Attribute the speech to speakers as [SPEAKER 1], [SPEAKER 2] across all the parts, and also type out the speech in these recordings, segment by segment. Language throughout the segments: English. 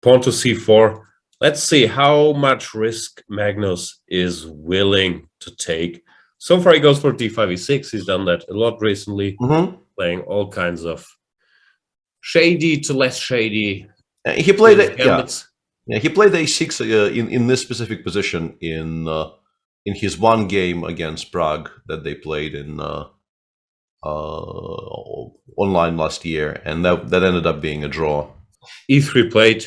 [SPEAKER 1] pawn to c4. Let's see how much risk Magnus is willing to take. So far, he goes for d5, e6. He's done that a lot recently, playing all kinds of shady to less shady.
[SPEAKER 2] He played it. Yeah, he played a6 in this specific position in his one game against Prague that they played in online last year, and that ended up being a draw.
[SPEAKER 1] E3 played,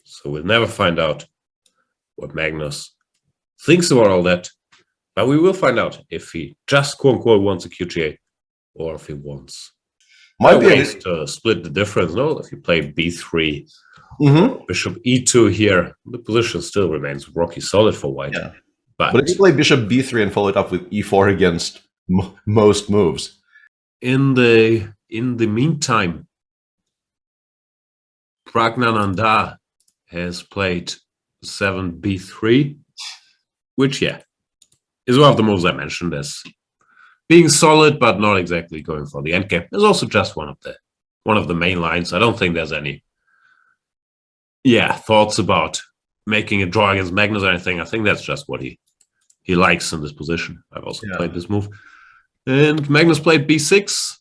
[SPEAKER 1] so we'll never find out what Magnus thinks about all that. But we will find out if he just quote-unquote wants a QGA or if he wants ways to split the difference. No, if you play b3, bishop e2 here, the position still remains rocky solid for white.
[SPEAKER 2] Yeah. But if you play bishop b3 and follow it up with e4 against most moves.
[SPEAKER 1] In the meantime, Praggnanandhaa has played 7b3, which is one of the moves I mentioned as being solid but not exactly going for the endgame. It's also just one of the main lines. I don't think there's any thoughts about making a draw against Magnus or anything. I think that's just what he likes in this position. I've also played this move. And Magnus played b6.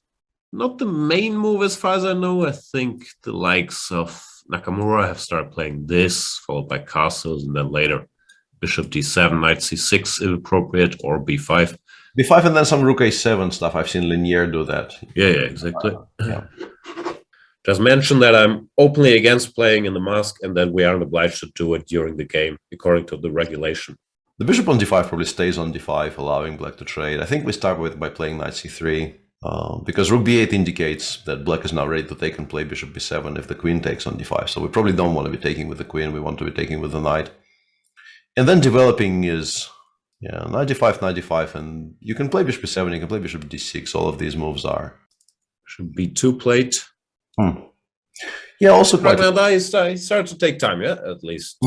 [SPEAKER 1] Not the main move as far as I know. I think the likes of Nakamura have started playing this, followed by castles, and then later bishop d7, knight c6 if appropriate, or b5.
[SPEAKER 2] b5 and then some rook a7 stuff. I've seen Linier do that.
[SPEAKER 1] Yeah, exactly. Just mention that I'm openly against playing in the mask and that we aren't obliged to do it during the game, according to the regulation.
[SPEAKER 2] The bishop on d5 probably stays on d5, allowing black to trade. I think we start by playing knight c3, because rook b8 indicates that black is now ready to take and play bishop b7 if the queen takes on d5. So we probably don't want to be taking with the queen, we want to be taking with the knight. And then developing is, knight d5, and you can play bishop b7, you can play bishop d6, all of these moves are.
[SPEAKER 1] Bishop b2 played.
[SPEAKER 2] Yeah, also quite...
[SPEAKER 1] He started to take time, at least.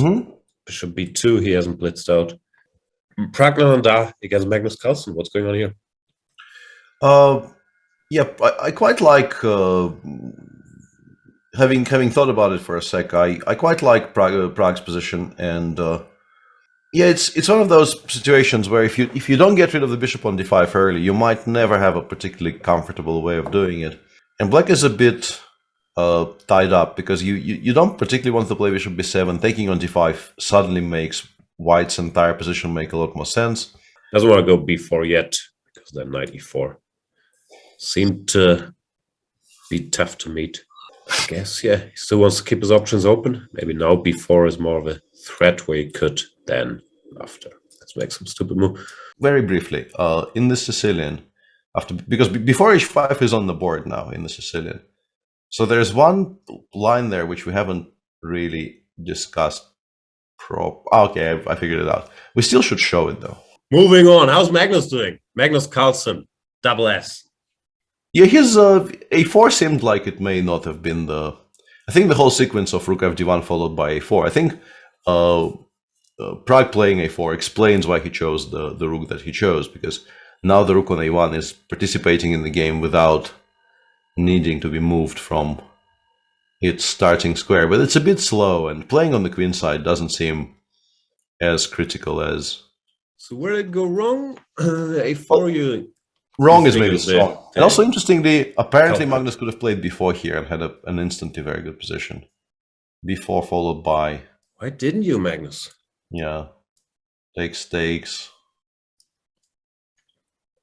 [SPEAKER 1] Bishop b2, he hasn't blitzed out. Praggnanandhaa against Magnus Carlsen. What's going on here?
[SPEAKER 2] I quite like having thought about it for a sec. I quite like Prague's position, and it's one of those situations where if you don't get rid of the bishop on d5 early, you might never have a particularly comfortable way of doing it. And black is a bit tied up because you don't particularly want to play bishop b7. Taking on d5 suddenly makes white's entire position make a lot more sense.
[SPEAKER 1] Doesn't want to go b4 yet because then knight e4 seemed to be tough to meet. I guess, he still wants to keep his options open. Maybe now b4 is more of a threat where he could then after. Let's make some stupid move.
[SPEAKER 2] Very briefly, in the Sicilian, because before h5 is on the board now in the Sicilian. So there's one line there which we haven't really discussed. Okay, I figured it out. We still should show it though.
[SPEAKER 1] Moving on, how's Magnus doing? Magnus Carlsen, double S.
[SPEAKER 2] Yeah, his a4 seemed like it may not have been the... I think the whole sequence of rook fd1 followed by a4. I think Prague playing a4 explains why he chose the rook that he chose, because now the rook on a1 is participating in the game without needing to be moved from its starting square. But it's a bit slow, and playing on the queen side doesn't seem as critical as...
[SPEAKER 1] So where did it go wrong? a4
[SPEAKER 2] wrong is maybe strong. And also interestingly, apparently Magnus could have played b4 here and had an instantly very good position. b4 followed by...
[SPEAKER 1] Why didn't you, Magnus?
[SPEAKER 2] Yeah. Takes.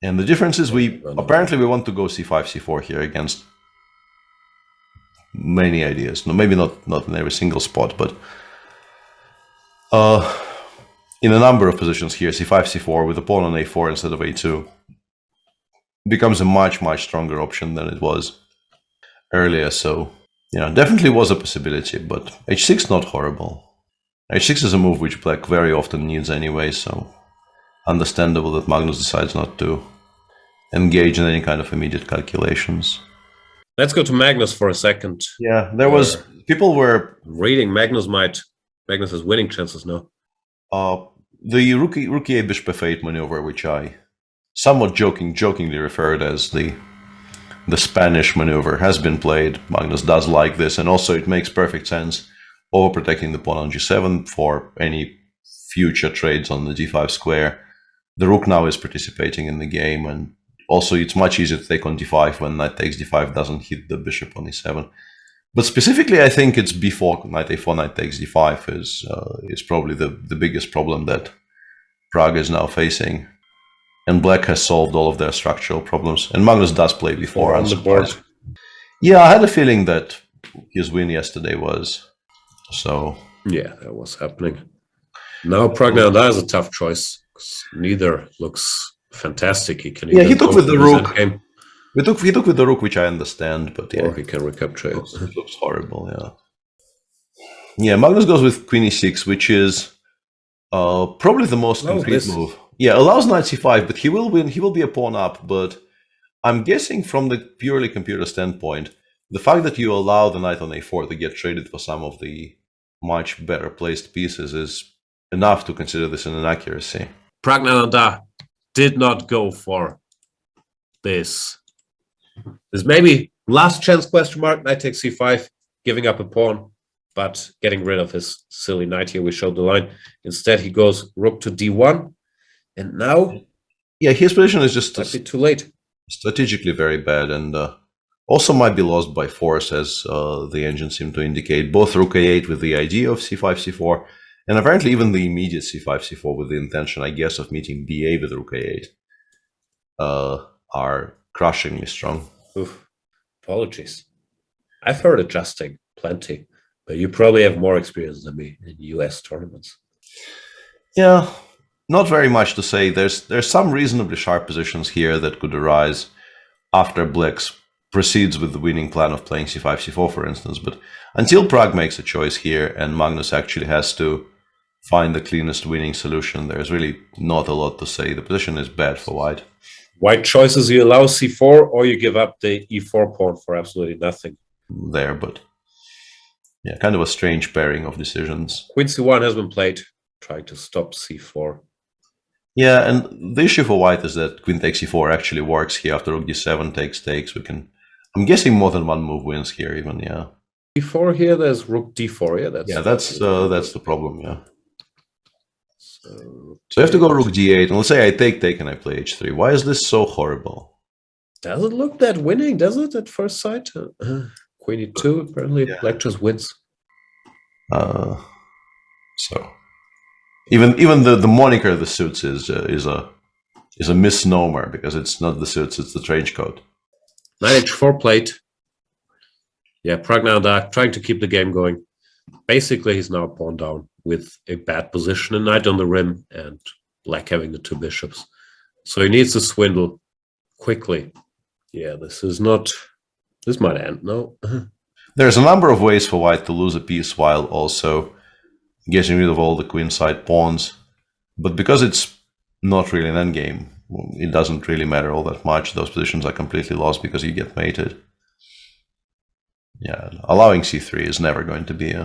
[SPEAKER 2] And the difference is apparently we want to go c5, c4 here against many ideas. No, maybe not in every single spot, but in a number of positions here, c5, c4 with a pawn on a4 instead of a2 becomes a much stronger option than it was earlier. So definitely was a possibility, but h6 not horrible. h6 is a move which black very often needs anyway, so understandable that Magnus decides not to engage in any kind of immediate calculations.
[SPEAKER 1] Let's go to Magnus for a second.
[SPEAKER 2] Yeah, people were
[SPEAKER 1] reading Magnus has winning chances now.
[SPEAKER 2] The rook a bishop f8 maneuver, which I somewhat jokingly referred as the Spanish maneuver, has been played. Magnus does like this, and also it makes perfect sense overprotecting the pawn on g7 for any future trades on the d5 square. The rook now is participating in the game, and also it's much easier to take on d5 when knight takes d5 doesn't hit the bishop on e7. But specifically, I think it's b4, knight a4, knight takes d5 is probably the biggest problem that Prague is now facing. And black has solved all of their structural problems. And Magnus does play b4
[SPEAKER 1] on the board.
[SPEAKER 2] Yeah, I had a feeling that his win yesterday was so.
[SPEAKER 1] Yeah, that was happening. Now Praggnanandhaa is a tough choice. Neither looks fantastic. He can.
[SPEAKER 2] Yeah, he took with the rook. He took with the rook, which I understand, but yeah,
[SPEAKER 1] or he can recapture it.
[SPEAKER 2] It looks horrible. Yeah. Yeah, Magnus goes with queen e6, which is probably the most complete move. Yeah, allows knight c5, but he will win. He will be a pawn up, but I'm guessing from the purely computer standpoint, the fact that you allow the knight on a4 to get traded for some of the much better placed pieces is enough to consider this an inaccuracy.
[SPEAKER 1] Praggnanandhaa did not go for this. This maybe last chance question mark, knight takes c5, giving up a pawn, but getting rid of his silly knight here. We showed the line. Instead, he goes rook to d1, and now...
[SPEAKER 2] Yeah, his position is just...
[SPEAKER 1] might be too late.
[SPEAKER 2] Strategically very bad, and also might be lost by force, as the engine seemed to indicate. Both rook a8 with the idea of c5, c4, and apparently even the immediate c5, c4 with the intention, I guess, of meeting ba with rook a8 are crushingly strong.
[SPEAKER 1] Oof. Apologies. I've heard adjusting plenty, but you probably have more experience than me in US tournaments.
[SPEAKER 2] Yeah, not very much to say. There's some reasonably sharp positions here that could arise after Black's proceeds with the winning plan of playing c5, c4, for instance. But until Prague makes a choice here and Magnus actually has to find the cleanest winning solution, there's really not a lot to say. The position is bad for white.
[SPEAKER 1] White choices, you allow c4 or you give up the e4 pawn for absolutely nothing.
[SPEAKER 2] There, but yeah, kind of a strange pairing of decisions.
[SPEAKER 1] Queen c1 has been played, trying to stop c4.
[SPEAKER 2] Yeah, and the issue for white is that queen takes c4 actually works here after rook d7 takes. We can, I'm guessing more than one move wins here even, yeah.
[SPEAKER 1] d4 here, there's rook d4, yeah.
[SPEAKER 2] That's the problem, yeah. So you have to go rook d8, and let's say I take and I play h3. Why is this so horrible?
[SPEAKER 1] Doesn't look that winning, does it, at first sight? Queen e2, apparently Black just wins.
[SPEAKER 2] So even the moniker of the suits is a misnomer, because it's not the suits, it's the trench coat.
[SPEAKER 1] Knight h4 played. Yeah, Praggnanandhaa trying to keep the game going. Basically, he's now pawn down with a bad position, a knight on the rim, and Black having the two bishops. So he needs to swindle quickly. Yeah, this might end, no?
[SPEAKER 2] There's a number of ways for white to lose a piece while also getting rid of all the queenside pawns. But because it's not really an endgame, it doesn't really matter all that much. Those positions are completely lost because you get mated. Yeah, allowing c3 is never going to be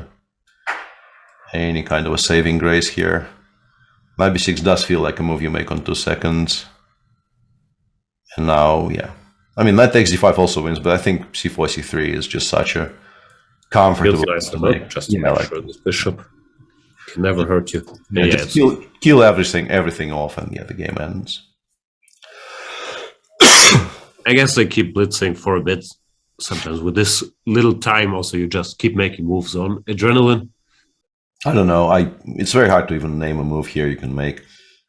[SPEAKER 2] any kind of a saving grace here. Knight b6 does feel like a move you make on 2 seconds. And now, yeah. I mean, knight takes d5 also wins, but I think c4, c3 is just such a comfortable
[SPEAKER 1] nice to make. Just to make sure this bishop can never hurt you.
[SPEAKER 2] Yeah, just kill everything off, and yeah, the game ends.
[SPEAKER 1] I guess they keep blitzing for a bit. Sometimes with this little time, also you just keep making moves on adrenaline.
[SPEAKER 2] I don't know. It's very hard to even name a move here you can make.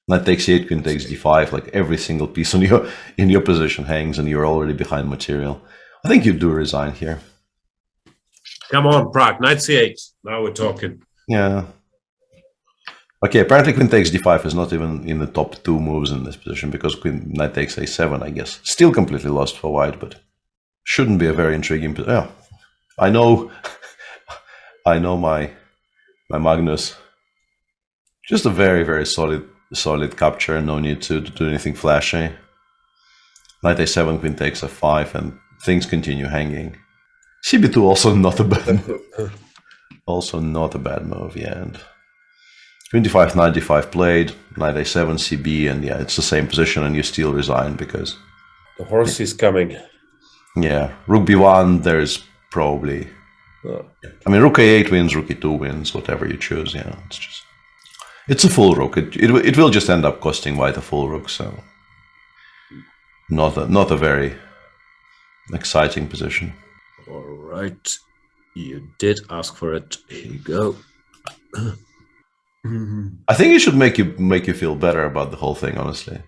[SPEAKER 2] Knight takes e8, queen takes d5. Like every single piece in your position hangs, and you're already behind material. I think you do resign here.
[SPEAKER 1] Come on, Prague. Knight c8. Now we're talking.
[SPEAKER 2] Yeah. Okay. Apparently, queen takes d5 is not even in the top 2 moves in this position, because knight takes a7. I guess still completely lost for white, but shouldn't be a very intriguing. Yeah, I know. I know my Magnus. Just a very, very solid capture. No need to do anything flashy. Knight a7, queen takes f5, and things continue hanging. cb2 also not a bad move. Also not a bad move, yeah. And queen d5, knight d5 played, knight a7, cb, and yeah, it's the same position, and you still resign because
[SPEAKER 1] the horse is coming.
[SPEAKER 2] Yeah, rook b1. There's probably I mean, rook a8 wins, rook e2 wins, whatever you choose. It's a full rook. It will just end up costing white a full rook, so not a very exciting position.
[SPEAKER 1] All right, you did ask for it. Here you go.
[SPEAKER 2] I think it should make you feel better about the whole thing, honestly,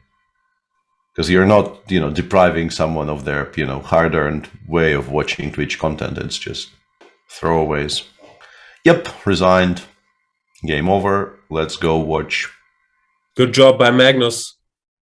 [SPEAKER 2] because you're not depriving someone of their hard-earned way of watching Twitch content. It's just throwaways. Yep, resigned. Game over. Let's go watch.
[SPEAKER 1] Good job by Magnus.